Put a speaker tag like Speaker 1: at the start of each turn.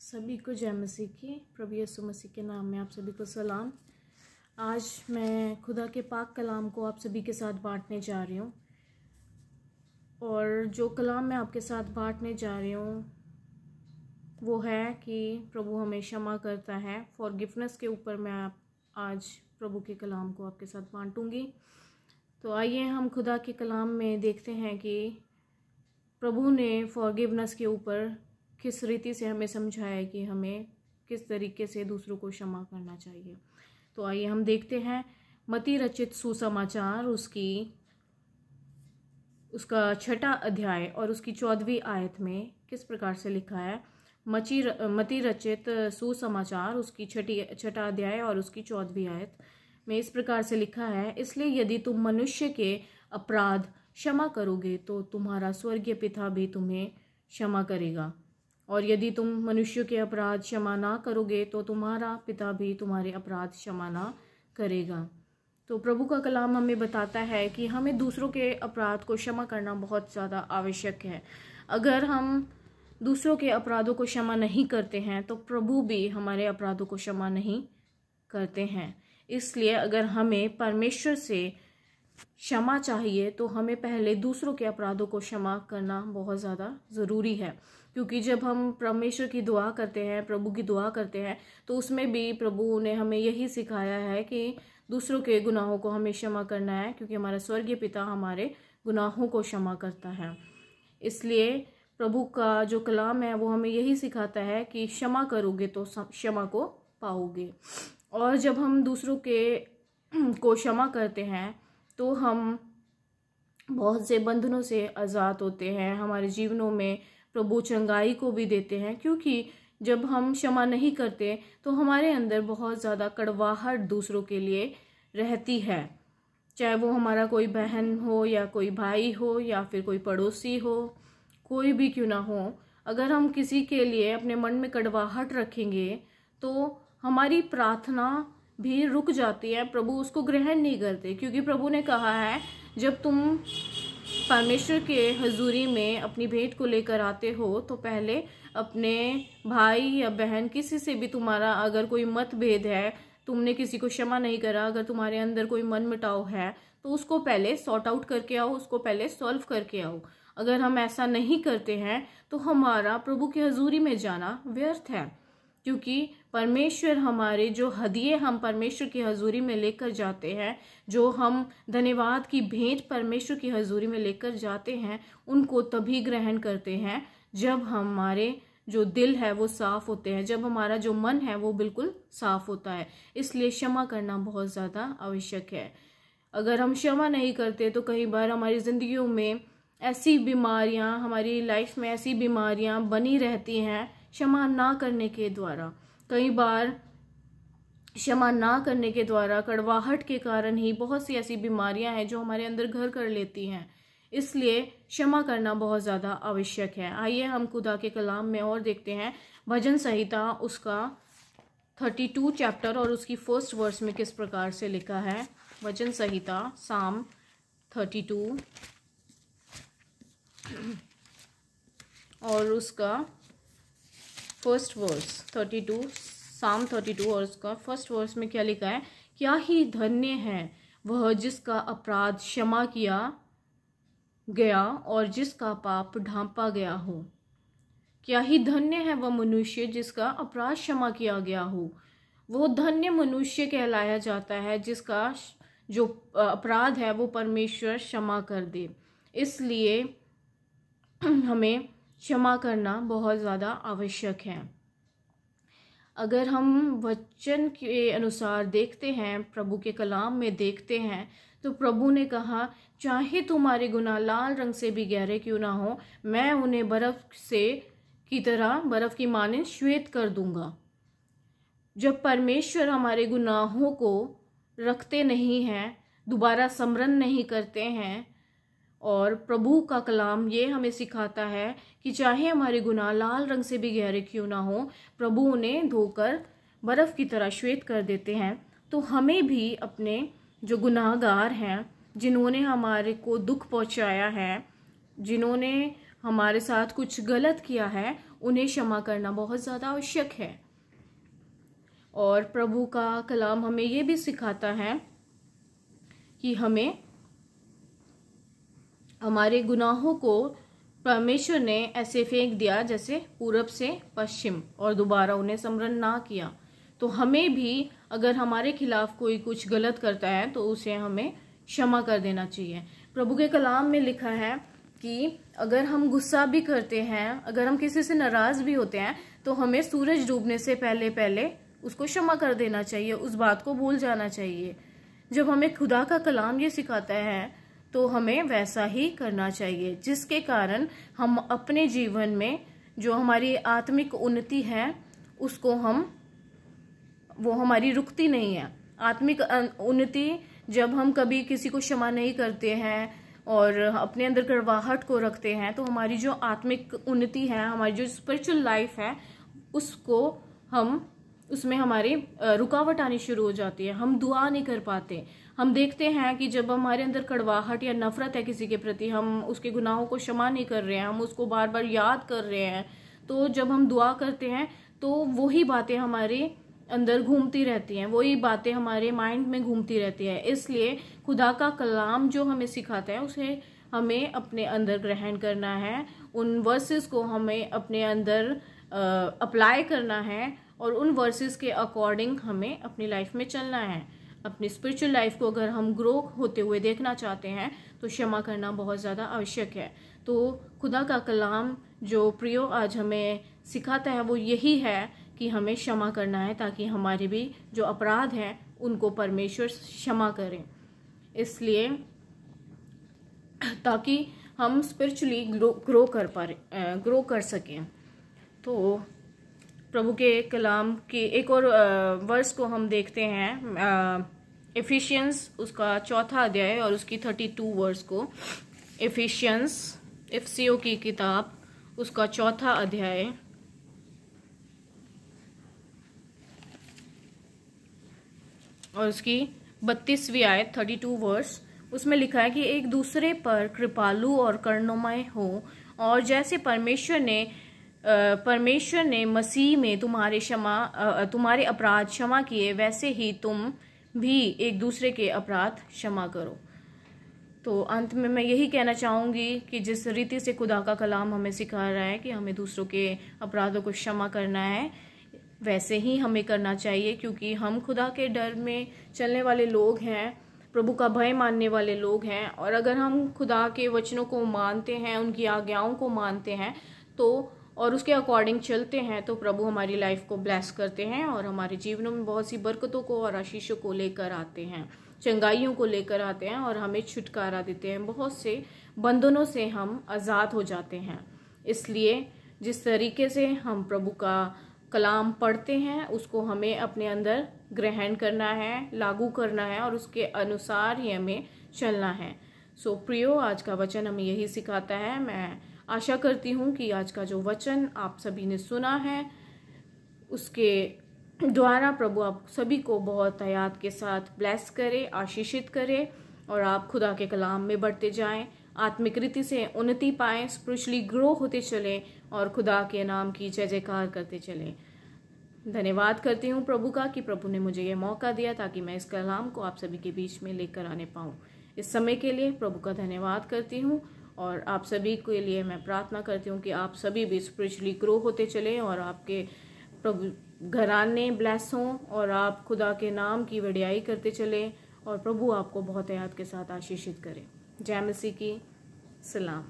Speaker 1: सभी को जय मसीह की। प्रभु यीशु मसीह के नाम में आप सभी को सलाम। आज मैं खुदा के पाक कलाम को आप सभी के साथ बांटने जा रही हूँ, और जो कलाम मैं आपके साथ बांटने जा रही हूँ वो है कि प्रभु हमें क्षमा करता है। फॉरगिवनेस के ऊपर मैं आज प्रभु के कलाम को आपके साथ बांटूंगी। तो आइए हम खुदा के कलाम में देखते हैं कि प्रभु ने फॉरगिवनेस के ऊपर किस रीति से हमें समझाया कि हमें किस तरीके से दूसरों को क्षमा करना चाहिए। तो आइए हम देखते हैं मत्ती रचित सुसमाचार उसका 6वां अध्याय और उसकी 14वीं आयत में किस प्रकार से लिखा है। मत्ती रचित सुसमाचार उसकी 6वां अध्याय और उसकी 14वीं आयत में इस प्रकार से लिखा है, इसलिए यदि तुम मनुष्य के अपराध क्षमा करोगे तो तुम्हारा स्वर्गीय पिता भी तुम्हें क्षमा करेगा, और यदि तुम मनुष्य के अपराध क्षमा ना करोगे तो तुम्हारा पिता भी तुम्हारे अपराध क्षमा ना करेगा। तो प्रभु का कलाम हमें बताता है कि हमें दूसरों के अपराध को क्षमा करना बहुत ज़्यादा आवश्यक है। अगर हम दूसरों के अपराधों को क्षमा नहीं करते हैं तो प्रभु भी हमारे अपराधों को क्षमा नहीं करते हैं। इसलिए अगर हमें परमेश्वर से क्षमा चाहिए तो हमें पहले दूसरों के अपराधों को क्षमा करना बहुत ज़्यादा ज़रूरी है, क्योंकि जब हम परमेश्वर की दुआ करते हैं, प्रभु की दुआ करते हैं, तो उसमें भी प्रभु ने हमें यही सिखाया है कि दूसरों के गुनाहों को हमें क्षमा करना है, क्योंकि हमारा स्वर्गीय पिता हमारे गुनाहों को क्षमा करता है। इसलिए प्रभु का जो कलाम है वो हमें यही सिखाता है कि क्षमा करोगे तो क्षमा को पाओगे। और जब हम दूसरों को क्षमा करते हैं तो हम बहुत से बंधनों से आज़ाद होते हैं। हमारे जीवनों में प्रभु चंगाई को भी देते हैं, क्योंकि जब हम क्षमा नहीं करते तो हमारे अंदर बहुत ज़्यादा कड़वाहट दूसरों के लिए रहती है, चाहे वो हमारा कोई बहन हो या कोई भाई हो या फिर कोई पड़ोसी हो, कोई भी क्यों ना हो। अगर हम किसी के लिए अपने मन में कड़वाहट रखेंगे तो हमारी प्रार्थना भी रुक जाती है, प्रभु उसको ग्रहण नहीं करते, क्योंकि प्रभु ने कहा है जब तुम परमेश्वर के हजूरी में अपनी भेंट को लेकर आते हो तो पहले अपने भाई या बहन किसी से भी तुम्हारा अगर कोई मतभेद है, तुमने किसी को क्षमा नहीं करा, अगर तुम्हारे अंदर कोई मनमुटाव है तो उसको पहले सॉर्ट आउट करके आओ, उसको पहले सॉल्व करके आओ। अगर हम ऐसा नहीं करते हैं तो हमारा प्रभु के हजूरी में जाना व्यर्थ है, क्योंकि परमेश्वर हमारे जो हदिये हम परमेश्वर की हजूरी में लेकर जाते हैं, जो हम धन्यवाद की भेंट परमेश्वर की हजूरी में लेकर जाते हैं, उनको तभी ग्रहण करते हैं जब हमारे जो दिल है वो साफ होते हैं, जब हमारा जो मन है वो बिल्कुल साफ होता है। इसलिए क्षमा करना बहुत ज़्यादा आवश्यक है। अगर हम क्षमा नहीं करते तो कई बार हमारी ज़िंदगियों में ऐसी बीमारियां, हमारी लाइफ में ऐसी बीमारियां बनी रहती हैं क्षमा ना करने के द्वारा। कई बार क्षमा ना करने के द्वारा कड़वाहट के कारण ही बहुत सी ऐसी बीमारियां हैं जो हमारे अंदर घर कर लेती हैं। इसलिए क्षमा करना बहुत ज़्यादा आवश्यक है। आइए हम खुदा के कलाम में और देखते हैं भजन संहिता उसका 32 चैप्टर और उसकी 1st वर्स में किस प्रकार से लिखा है। भजन संहिता साम 32 और उसका 1st वर्स 32 साम 32 और उसका 1st वर्स में क्या लिखा है। क्या ही धन्य है वह जिसका अपराध क्षमा किया गया और जिसका पाप ढांपा गया हो। क्या ही धन्य है वह मनुष्य जिसका अपराध क्षमा किया गया हो। वो धन्य मनुष्य कहलाया जाता है जिसका जो अपराध है वो परमेश्वर क्षमा कर दे। इसलिए हमें क्षमा करना बहुत ज़्यादा आवश्यक है। अगर हम वचन के अनुसार देखते हैं, प्रभु के कलाम में देखते हैं, तो प्रभु ने कहा चाहे तुम्हारे गुनाह लाल रंग से भी गहरे क्यों ना हो, मैं उन्हें बर्फ की मानिंद श्वेत कर दूंगा। जब परमेश्वर हमारे गुनाहों को रखते नहीं हैं, दोबारा स्मरण नहीं करते हैं, और प्रभु का कलाम ये हमें सिखाता है कि चाहे हमारे गुनाह लाल रंग से भी गहरे क्यों ना हो, प्रभु उन्हें धोकर बर्फ की तरह श्वेत कर देते हैं। तो हमें भी अपने जो गुनाहगार हैं, जिन्होंने हमारे को दुख पहुंचाया है, जिन्होंने हमारे साथ कुछ गलत किया है, उन्हें क्षमा करना बहुत ज़्यादा आवश्यक है। और प्रभु का कलाम हमें ये भी सिखाता है कि हमें हमारे गुनाहों को परमेश्वर ने ऐसे फेंक दिया जैसे पूरब से पश्चिम, और दोबारा उन्हें स्मरण ना किया। तो हमें भी अगर हमारे खिलाफ कोई कुछ गलत करता है तो उसे हमें क्षमा कर देना चाहिए। प्रभु के कलाम में लिखा है कि अगर हम गुस्सा भी करते हैं, अगर हम किसी से नाराज भी होते हैं, तो हमें सूरज डूबने से पहले पहले उसको क्षमा कर देना चाहिए, उस बात को भूल जाना चाहिए। जब हमें खुदा का कलाम ये सिखाता है तो हमें वैसा ही करना चाहिए, जिसके कारण हम अपने जीवन में जो हमारी आत्मिक उन्नति है उसको वो हमारी रुकती नहीं है। आत्मिक उन्नति जब हम कभी किसी को क्षमा नहीं करते हैं और अपने अंदर कड़वाहट को रखते हैं, तो हमारी जो आत्मिक उन्नति है, हमारी जो स्पिरिचुअल लाइफ है, उसमें हमारी रुकावट आनी शुरू हो जाती है। हम दुआ नहीं कर पाते। हम देखते हैं कि जब हमारे अंदर कड़वाहट या नफरत है किसी के प्रति, हम उसके गुनाहों को क्षमा नहीं कर रहे हैं, हम उसको बार बार याद कर रहे हैं, तो जब हम दुआ करते हैं तो वही बातें हमारे अंदर घूमती रहती हैं, वही बातें हमारे माइंड में घूमती रहती है। इसलिए खुदा का कलाम जो हमें सिखाता है उसे हमें अपने अंदर ग्रहण करना है, उन वर्सेस को हमें अपने अंदर अप्लाई करना है, और उन वर्सेस के अकॉर्डिंग हमें अपनी लाइफ में चलना है। अपनी स्पिरिचुअल लाइफ को अगर हम ग्रो होते हुए देखना चाहते हैं तो क्षमा करना बहुत ज़्यादा आवश्यक है। तो खुदा का कलाम जो प्रियो आज हमें सिखाता है वो यही है कि हमें क्षमा करना है, ताकि हमारे भी जो अपराध हैं उनको परमेश्वर क्षमा करें। इसलिए ताकि हम स्पिरिचुअली ग्रो कर सकें। तो प्रभु के कलाम के एक और वर्स को हम देखते हैं, एफिशियंस उसका 4 अध्याय और उसकी 32 वर्स को। एफिशियंस एफसीओ की किताब उसका 4 अध्याय और उसकी 32वीं आयत 32 वर्स। उसमें लिखा है कि एक दूसरे पर कृपालु और करुणामय हो, और जैसे परमेश्वर ने मसीह में तुम्हारे अपराध क्षमा किए, वैसे ही तुम भी एक दूसरे के अपराध क्षमा करो। तो अंत में मैं यही कहना चाहूँगी कि जिस रीति से खुदा का कलाम हमें सिखा रहा है कि हमें दूसरों के अपराधों को क्षमा करना है, वैसे ही हमें करना चाहिए, क्योंकि हम खुदा के डर में चलने वाले लोग हैं, प्रभु का भय मानने वाले लोग हैं। और अगर हम खुदा के वचनों को मानते हैं, उनकी आज्ञाओं को मानते हैं तो और उसके अकॉर्डिंग चलते हैं, तो प्रभु हमारी लाइफ को ब्लेस करते हैं और हमारे जीवनों में बहुत सी बरकतों को और आशीषों को लेकर आते हैं, चंगाइयों को लेकर आते हैं और हमें छुटकारा देते हैं। बहुत से बंधनों से हम आज़ाद हो जाते हैं। इसलिए जिस तरीके से हम प्रभु का कलाम पढ़ते हैं उसको हमें अपने अंदर ग्रहण करना है, लागू करना है, और उसके अनुसार ही हमें चलना है। सो प्रियो, आज का वचन हमें यही सिखाता है। मैं आशा करती हूँ कि आज का जो वचन आप सभी ने सुना है उसके द्वारा प्रभु आप सभी को बहुत हयात के साथ ब्लेस करे, आशीषित करे, और आप खुदा के कलाम में बढ़ते जाएं, आत्मिक रीति से उन्नति पाएं, स्पिरिचुअली ग्रो होते चलें और खुदा के नाम की जय जयकार करते चलें। धन्यवाद करती हूँ प्रभु का कि प्रभु ने मुझे ये मौका दिया ताकि मैं इस कलाम को आप सभी के बीच में लेकर आने पाऊँ। इस समय के लिए प्रभु का धन्यवाद करती हूँ, और आप सभी के लिए मैं प्रार्थना करती हूँ कि आप सभी भी स्पिरिचुअली ग्रो होते चलें और आपके प्रभु घराने ब्लेस हों और आप खुदा के नाम की वडियाई करते चलें, और प्रभु आपको बहुत हयात के साथ आशीषित करें। जय मसीह की सलाम।